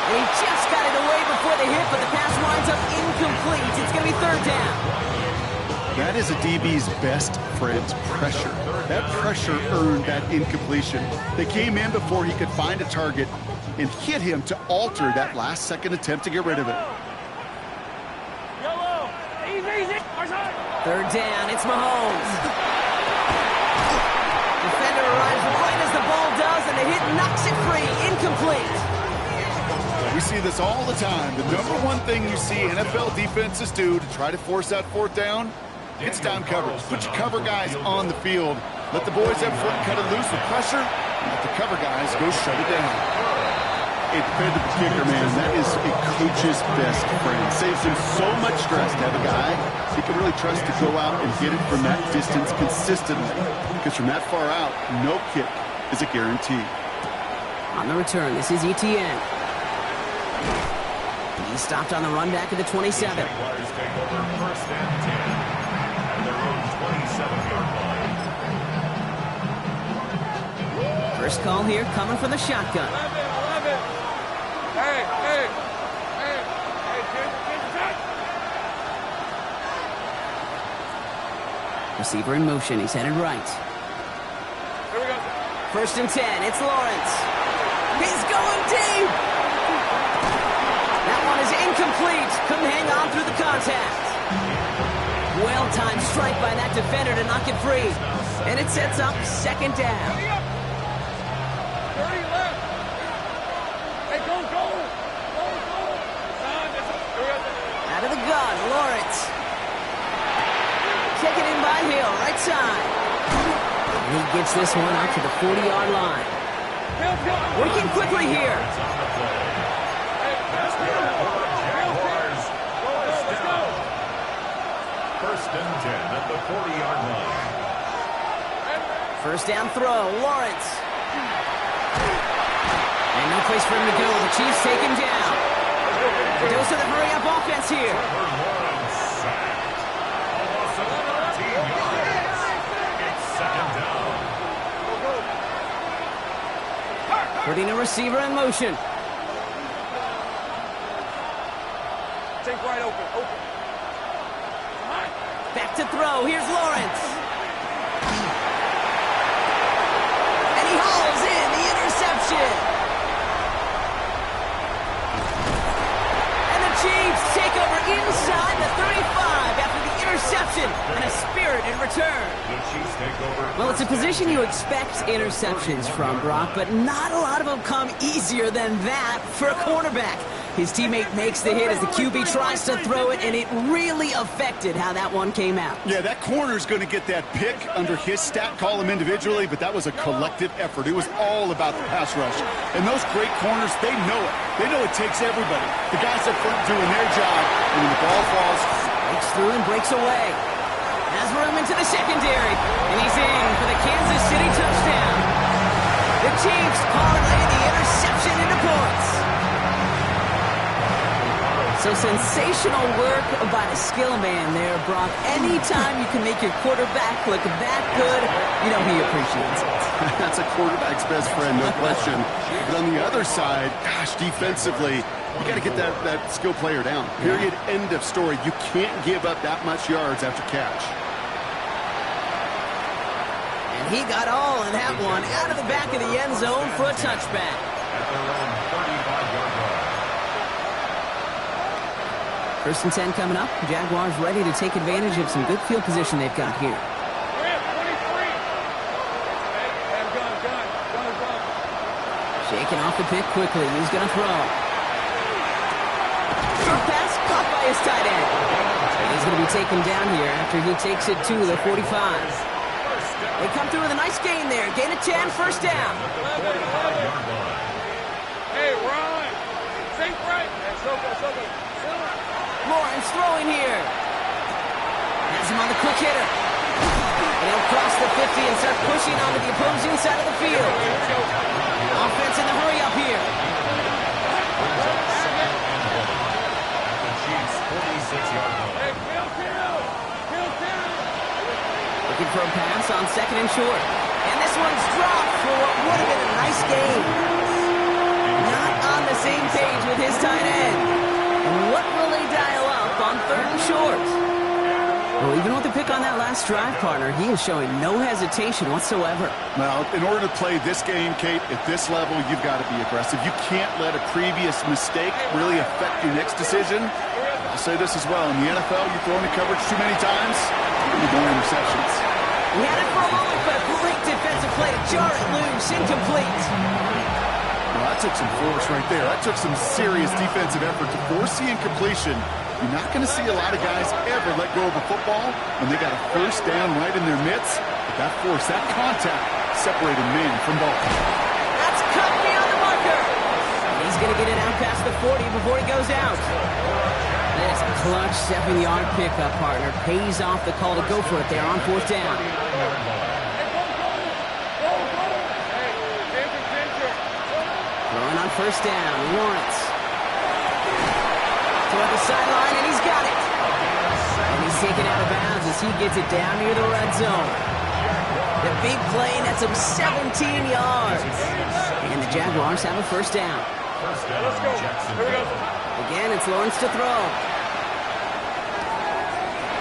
S2: And he just got it away before the hit, but the pass winds up incomplete. It's going to be 3rd down.
S4: That is a DB's best friend, pressure. That pressure earned that incompletion. They came in before he could find a target, and hit him to alter that last-second attempt to get rid of it.
S2: Third down, it's Mahomes. Defender arrives right as the ball does, and the hit knocks it free. Incomplete.
S4: We see this all the time. The number one thing you see NFL defenses do to try to force that fourth down, it's down coverage. Put your cover guys on the field. Let the boys up front cut it loose with pressure, and let the cover guys go shut it down. A dependable kicker, man, that is a coach's best friend. Saves him so much stress to have a guy he can really trust to go out and get it from that distance consistently. Because from that far out, no kick is a guarantee.
S2: On the return, this is Etienne. He stopped on the run back at the 27.
S5: Jaguars take over first and 10 at their own 27-yard line.
S2: First call here coming from the shotgun. Receiver in motion. He's headed right.
S3: Here we go.
S2: First and 10. It's Lawrence. He's going deep. That one is incomplete. Couldn't hang on through the contact. Well-timed strike by that defender to knock it free. And it sets up second down.
S3: 30 left. Hey, go.
S2: Out of the gun, Lawrence. Taken in by Hill, right side. And he gets this one out to the 40-yard line. Working quickly here.
S5: First and 10 at the 40-yard line.
S2: First down throw, Lawrence. And no place for him to go. The Chiefs take him down. A dose of the hurry-up offense here.
S5: Lawrence sacked. Almost 13 yards. It's second down.
S2: Putting a receiver in motion.
S3: Take right open.
S2: Back to throw. Here's Lawrence. And he hauls in the interception. And the Chiefs take over inside the 35 after the interception and a spirited return.
S5: The Chiefs take over.
S2: Well, it's a position you expect interceptions from, Brock, but not a lot of them come easier than that for a cornerback. His teammate makes the hit as the QB tries to throw it, and it really affected how that one came out.
S4: Yeah, that corner's going to get that pick under his stat column individually, but that was a collective effort. It was all about the pass rush. And those great corners, they know it. They know it takes everybody. The guys up front doing their job, and when the ball falls,
S2: Breaks through and breaks away. Has room into the secondary, and he's in for the Kansas City touchdown. The Chiefs parlay the interception into points. So sensational work by the skill man there, Brock. Anytime you can make your quarterback look that good, you know he appreciates it.
S4: that's a quarterback's best friend, no question. But on the other side, gosh, defensively, you got to get that skill player down. Period, end of story. You can't give up that much yards after catch.
S2: And he got all in that one out of the back of the end zone for a touchback.
S5: At their own 35-yard line.
S2: First and 10 coming up. Jaguars ready to take advantage of some good field position they've got here. Shaking off the pick quickly. He's going to throw. Short pass caught by his tight end. And he's going to be taken down here after he takes it to the 45. They come through with a nice gain there. Gain of 10, first down.
S3: Hey, Ron. Think right.
S2: Lawrence throwing here. Has him on the quick hitter. And he'll cross the 50 and start pushing onto the opposing side of the field. Offense in the hurry up here.
S5: The Chiefs 46-yard line.
S2: Looking for a pass on second and short. And this one's dropped for what would have been a nice game. Not on the same page with his tight end. And what will they dial up on third and short? Well, even with the pick on that last drive, partner, he is showing no hesitation whatsoever.
S4: Well, in order to play this game, Kate, at this level, you've got to be aggressive. You can't let a previous mistake really affect your next decision. I'll say this as well. In the NFL, you throw into coverage too many times, you're going interceptions.
S2: He had it for a moment, but a great defensive play to jar it loose, incomplete.
S4: Well, that took some force right there. That took some serious defensive effort to force the incompletion. You're not going to see a lot of guys ever let go of a football when they got a first down right in their midst. But that force, that contact, separated man from ball.
S2: That's cut beyond the marker. He's going to get it out past the 40 before he goes out. This clutch 7-yard pickup, partner, pays off the call to go for it there on 4th down. Throwing on 1st down, Lawrence. Toward the sideline, and he's got it. And he's taken out of bounds as he gets it down near the red zone. The big play nets him 17 yards. And the Jaguars have a 1st down.
S3: Let's go. Here we go.
S2: Again, it's Lawrence to throw.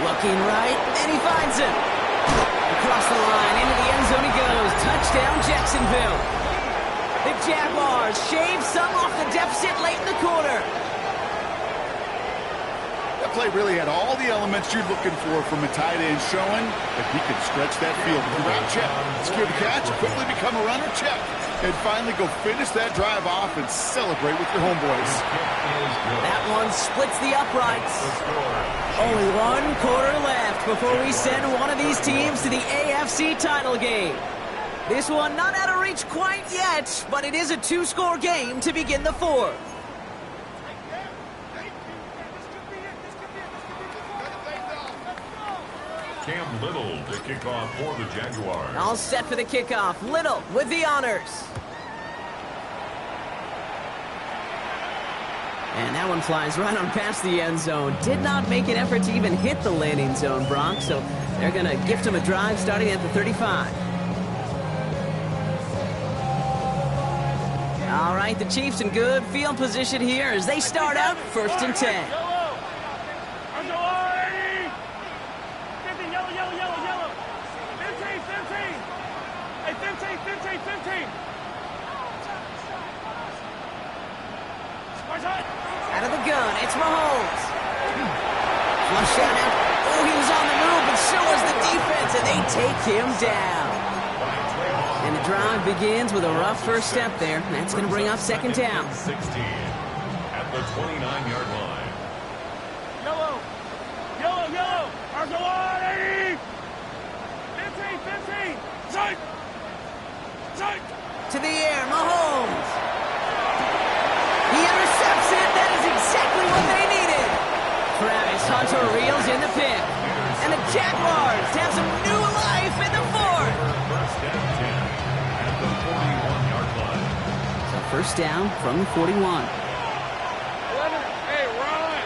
S2: Looking right, and he finds him. Across the line, into the end zone he goes. Touchdown, Jacksonville. The Jaguars shave some off the deficit late in the quarter.
S4: That play really had all the elements you're looking for from a tight end, showing that he could stretch that field. Route check, secure the catch, quickly become a runner, check. And finally go finish that drive off and celebrate with your homeboys.
S2: That one splits the uprights. Only 1 quarter left before we send one of these teams to the AFC title game. This one not out of reach quite yet, but it is a 2-score game to begin the 4th.
S5: Cam Little to kick off for the Jaguars.
S2: All set for the kickoff. Little with the honors. And that one flies right on past the end zone. Did not make an effort to even hit the landing zone, Brock, so they're going to gift him a drive starting at the 35. All right, the Chiefs in good field position here as they start out 1st and 10. Out of the gun, it's Mahomes. Flush out now. Oh, he was on the move, but so was the defense, and they take him down. And the drive begins with a rough first step there. That's going to bring up 2nd down.
S5: 16 at the 29-yard line.
S3: Yellow. Yellow, yellow. Arsolani. 15. Sight.
S2: To the air, Mahomes. He intercepts it. That is exactly what they needed. Travis Hunter reels in the pick. And the Jaguars have some new life in the 4th.
S5: First and 10 at the 41-yard line.
S2: So 1st down from the 41.
S3: 11. Hey, run.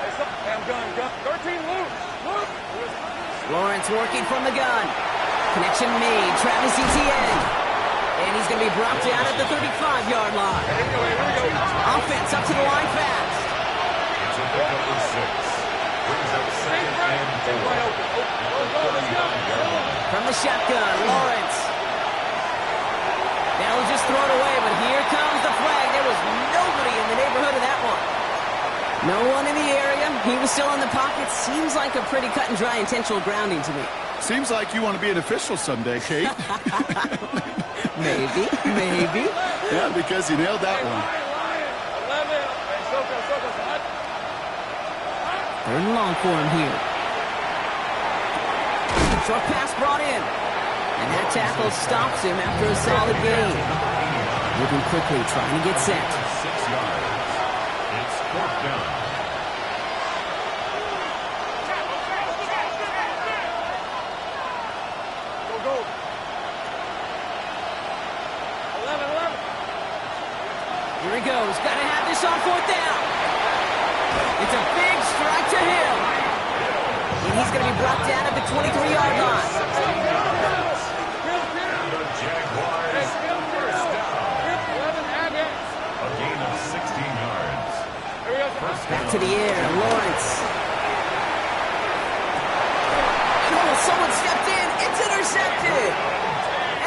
S3: Hey, I'm gun. 13, Luke.
S2: Lawrence working from the gun. Connection made. Travis Etienne. And he's going to be brought down at the 35-yard line. Offense up to the line fast.
S5: It's a pickup of 6. Brings up 2nd and 4.
S2: From the shotgun, Lawrence. That'll just throw it away, but here comes the flag. There was nobody in the neighborhood of that one. No one in the area. He was still in the pocket. Seems like a pretty cut and dry intentional grounding to me.
S4: Seems like you want to be an official someday, Kate.
S2: Maybe.
S4: Yeah, because you nailed that one.
S2: 3rd and long for him here. Short pass brought in. And that tackle stops him after a solid gain. Moving quickly, trying to get set.
S5: 6 yards. It's 4th down.
S2: Here he goes. Got to have this on 4th down. It's a big strike to him. And he's going to be brought down at the 23-yard line.
S5: The Jaguars first down. A gain of 16 yards.
S2: Back to the air. Lawrence. It's intercepted.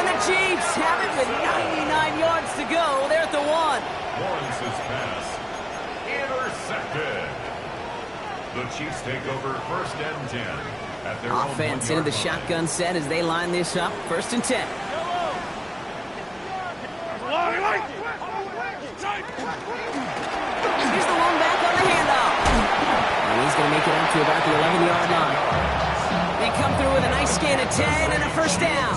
S2: And the Chiefs have it with 99 yards to go. They're at the 1.
S5: Lawrence's pass intercepted. The Chiefs take over 1st and 10 at their
S2: Offense into the shotgun set as they line this up. 1st and 10. Here's the one back on the handoff. And he's going to make it up to about the 11-yard line. They come through with a nice gain of 10 and a 1st down.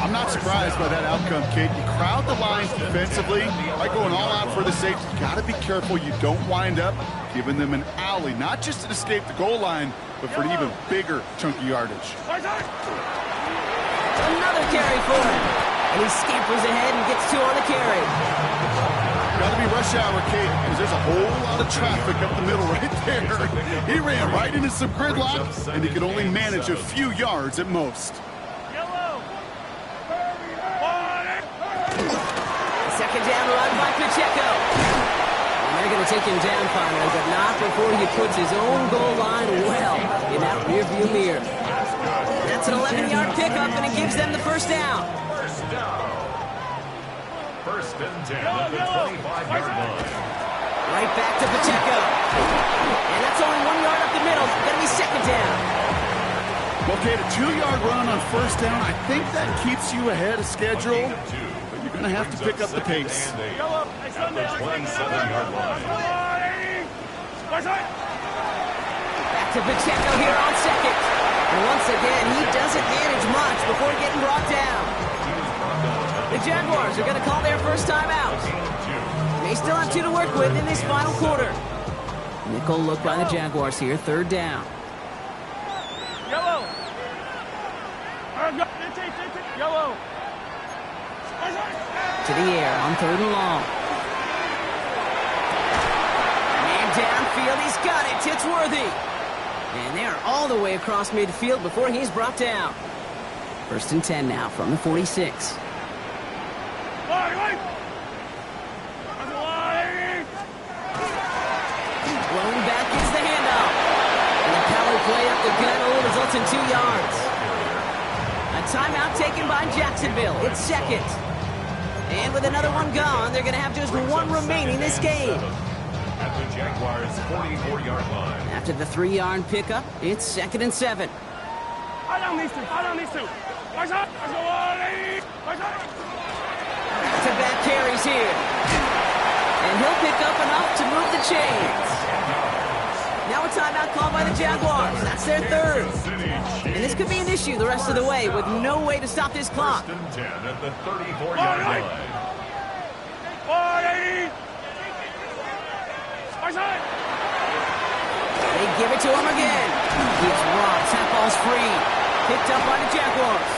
S4: I'm not surprised by that outcome, Kate. You crowd the lines defensively by going all out for the safety. You got to be careful you don't wind up giving them an alley, not just to escape the goal line, but for an even bigger chunk of yardage.
S2: Another carry for him. And he scampers ahead and gets 2 on the carry.
S4: Got to be rush hour, Kate, because there's a whole lot of traffic up the middle right there. He ran right into some gridlock, and he could only manage a few yards at most.
S2: Second down run by Pacheco. And they're going to take him down finally, but not before he puts his own goal line well in that rearview mirror. That's an 11-yard pickup, and it gives them the 1st down.
S5: 1st and 10 at the 25-yard line.
S2: Right back to Pacheco. And that's only 1 yard up the middle. Going to be 2nd down.
S4: Okay, a 2-yard run on 1st down. I think that keeps you ahead of schedule. You're going to have to pick up the pace.
S5: At the 27-yard line.
S2: Back to Pacheco here on 2nd. And once again, he doesn't manage much before getting brought down. The Jaguars are going to call their 1st time out. They still have 2 to work with in this final quarter. Nickel look by the Jaguars here, 3rd down.
S3: Yellow.
S2: To the air on 3rd and long. Man downfield, he's got it. It's Worthy. And they're all the way across midfield before he's brought down. 1st and 10 now from the 46. Blown back gets the handoff. And the power play up the gut results in 2 yards. A timeout taken by Jacksonville. It's 2nd. And with another one gone, they're going to have just 1 remaining this game.
S5: At the Jaguars' 44-yard line.
S2: After the 3-yard pickup, it's 2nd and 7. Back-to-back carries here. And he'll pick up enough to move the chains. Now a timeout called by the Jaguars. That's their 3rd. And this could be an issue the rest of the way with no way to stop this clock.
S5: 1st and 10 at the 34-yard line.
S2: They give it to him again. He's robbed. Tap ball's free. Picked up by the Jaguars.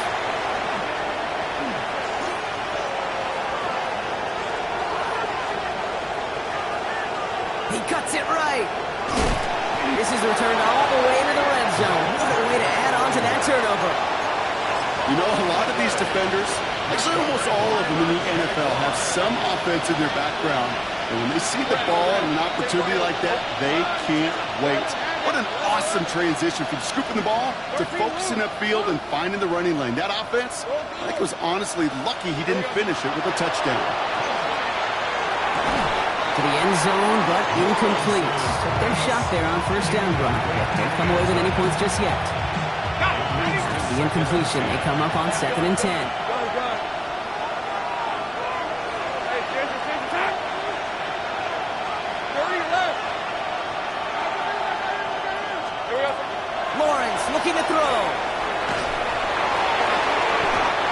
S2: He cuts it right. This is returned all the way into the red zone. What a way to add on to that turnover.
S4: You know, a lot of these defenders, actually almost all of them in the NFL, have some offense in their background. And when they see the ball and an opportunity like that, they can't wait. What an awesome transition from scooping the ball to focusing upfield and finding the running lane. That offense, I think, was honestly lucky he didn't finish it with a touchdown.
S2: To the end zone, but incomplete. Took their shot there on 1st down run. Can't come away with any points just yet. The incompletion, they come up on 2nd and 10. Lawrence looking to throw.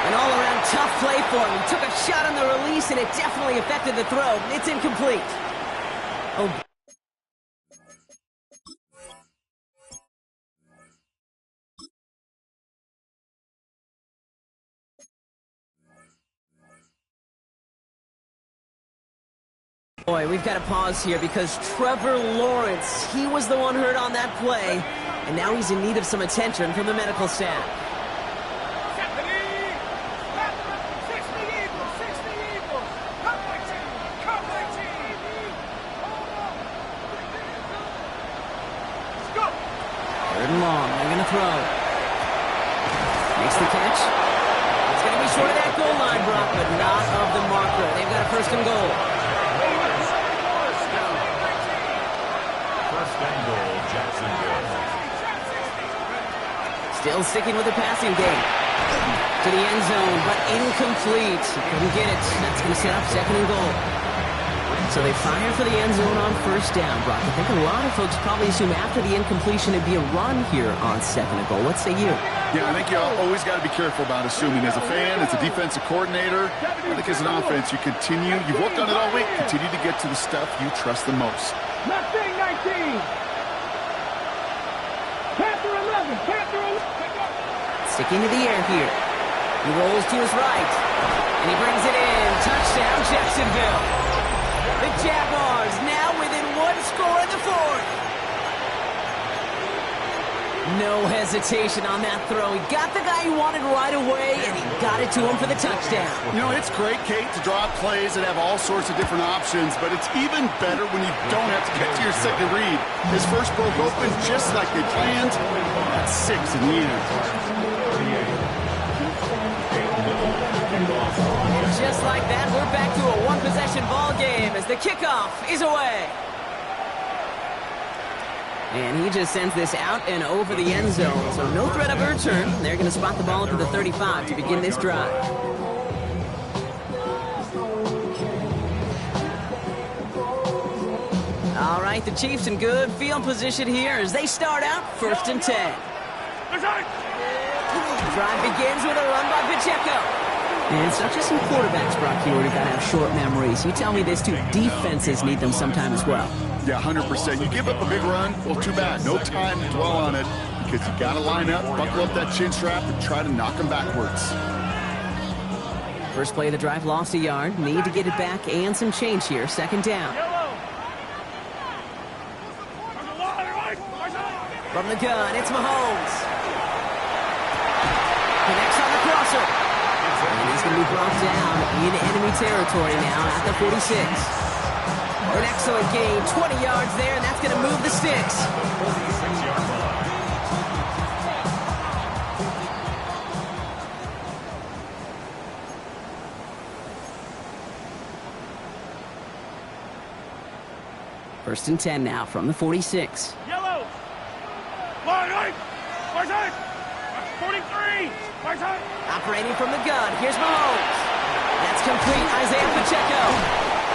S2: An all-around tough play for him. He took a shot on the release, and it definitely affected the throw. It's incomplete. Oh. Boy, we've got to pause here because Trevor Lawrence, he was the one hurt on that play, and now he's in need of some attention from the medical staff. Third and long, they're going to throw. Makes the catch. It's going to be short of that goal line, Brock, but not of the marker. They've got a first and goal.
S5: First and goal, Jacksonville.
S2: Still sticking with the passing game. To the end zone, but incomplete. Couldn't get it. That's going to set up second and goal. So they fire for the end zone on first down, Brock. I think a lot of folks probably assume after the incompletion it'd be a run here on second and goal. What say you?
S4: Yeah, I think you always got to be careful about assuming. As a fan, as a defensive coordinator, I think as an offense, you've worked on it all week, continue to get to the stuff you trust the most.
S3: Mustang 19. Panther 11. Panther 11.
S2: Sticking to the air here. He rolls to his right, and he brings it in. Touchdown, Jacksonville. The Jaguars now within one score in the fourth. No hesitation on that throw. He got the guy he wanted right away, and he got it to him for the touchdown.
S4: You know, it's great, Kate, to draw up plays that have all sorts of different options, but it's even better when you don't have to get to your second read. His first broke open just like they planned. That's 6 in the end.
S2: And just like that, we're back to a one-possession ball game as the kickoff is away. And he just sends this out and over the end zone, so no threat of a return. They're going to spot the ball up to the 35 to begin this drive. All right, the Chiefs in good field position here as they start out first and 10. Drive begins with a run by Pacheco. And it's not just some quarterbacks, Brock, you already got to have short memories. You tell me this too, defenses need them sometime as well.
S4: Yeah, 100%. You give up a big run, well, too bad. No time to dwell on it because you got to line up, buckle up that chin strap, and try to knock them backwards.
S2: First play of the drive, lost a yard. Need to get it back and some change here. Second down. From the gun, it's Mahomes. Connects on the crosser. And he's going to be brought down in enemy territory now at the 46. An excellent gain, 20 yards there, and that's going to move the sticks. First and 10 now from the 46.
S3: Yellow. Line right. Right side. 43. Right side.
S2: Operating from the gun, here's Mahomes. That's complete, Isaiah Pacheco.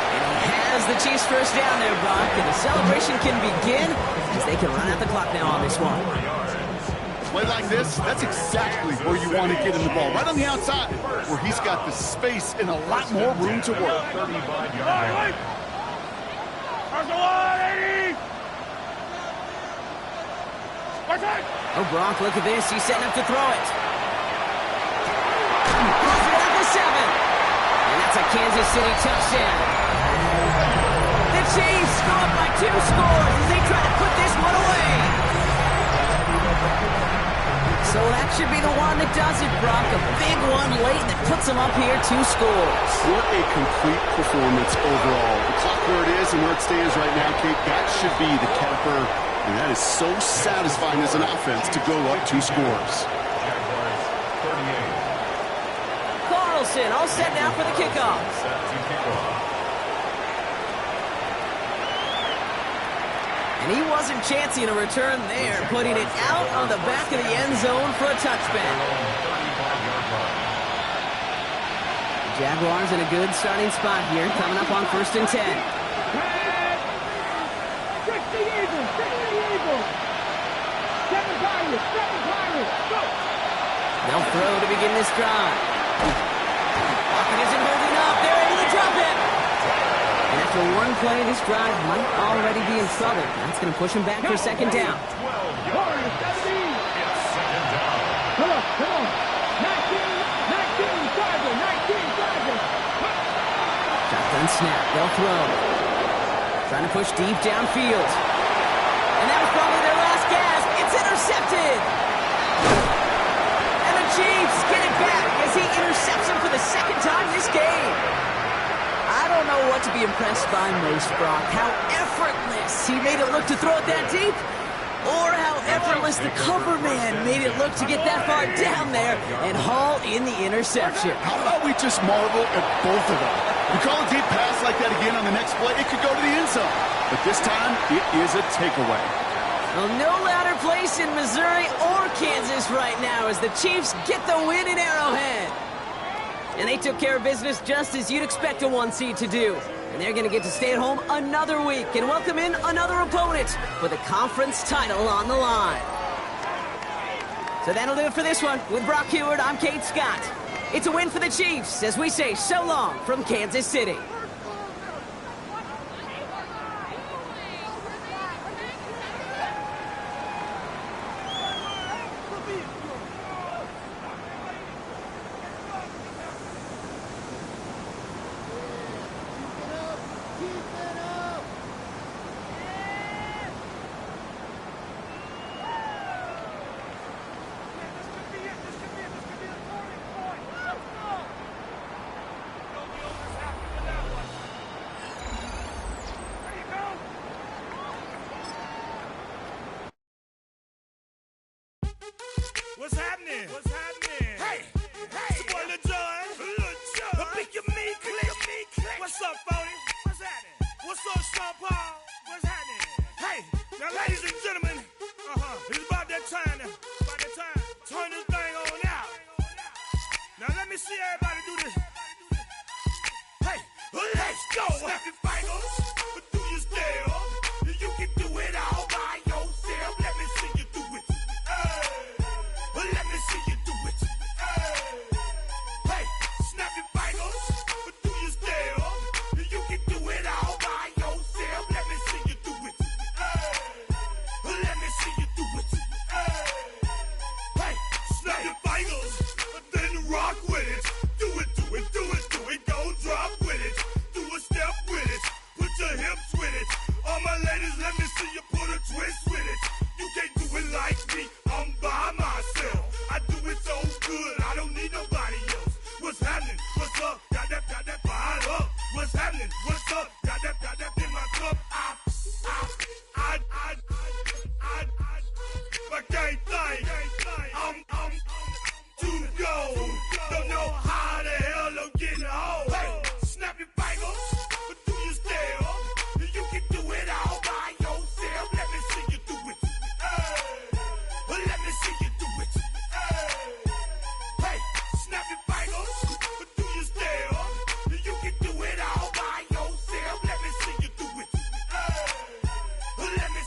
S2: And he has the Chiefs first down there, Brock. And the celebration can begin as they can run out the clock now on this one.
S4: Play like this, that's exactly where you want to get him the ball. Right on the outside, where he's got the space and a lot more room to work.
S5: 35-yard line.
S2: Oh, Brock, look at this. He's setting up to throw it. Pulls it out to 7. And that's a Kansas City touchdown. The Chiefs go up by 2 scores as they try to put this one away. So that should be the one that does it, Brock. A big one late that puts them up here 2 scores.
S4: What a complete performance overall. The clock where it is and where it stands right now, Kate, that should be the capper. And that is so satisfying as an offense to go up 2 scores.
S5: Jaguars 38.
S2: Carlson all set now for the kickoff.
S5: Set to kick off.
S2: And he wasn't chancing a return there, putting it out on the back of the end zone for a touchback. The Jaguars in a good starting spot here, coming up on first and 10.
S3: 60 Eagles. 60 Eagles. 7 Pirates. 7 Pirates. Go.
S2: They'll throw to begin this drive. Pocket isn't holding up. They're able to drop it. And after one play, this drive might already be in trouble. That's going to push him back for second down.
S5: 12 yards. It's second down.
S3: Come on. 19 Tiger. 19 Tiger.
S2: Shotgun snap. They'll throw. Trying to push deep downfield. And that was probably their last gasp. It's intercepted. And the Chiefs get it back as he intercepts him for the second time this game. I don't know what to be impressed by most, Brock. How effortless he made it look to throw it that deep, or how effortless the cover man made it look to get that far down there and haul in the interception.
S4: How about we just marvel at both of them? You call a deep pass like that again on the next play, it could go to the end zone. But this time, it is a takeaway.
S2: Well, no louder place in Missouri or Kansas right now as the Chiefs get the win in Arrowhead. And they took care of business just as you'd expect a 1 seed to do. And they're going to get to stay at home another week and welcome in another opponent with a conference title on the line. So that'll do it for this one. With Brock Heward, I'm Kate Scott. It's a win for the Chiefs as we say so long from Kansas City.
S6: What's happening? What's happening? Hey, hey, it's your boy Lil Jon. Lil Jon. Pick your me, click. What's up, Phony? What's happening? What's up, Sean Paul? What's happening? Hey, now, ladies and gentlemen, it's about that time. Turn this thing on out. Now, let me see everybody do this. Hey, let's go. Snap your fingers, but do you still? You can do it all by yourself. Let me see you do it. Let me see you do it. Hey, snap your fingers, but do you still? You can do it all by yourself. Let me see you do it. Let me see you do it. Hey, snap your fingers, but then rock with it. Do it. Go drop with it. Do a step with it. Put your hips with it. All my ladies, let me see you put a twist with it. You can't do it like me. I'm by myself. I do it so good, I don't need nobody else. What's happening? What's up? Got that fired up. What's happening? What's up? Got that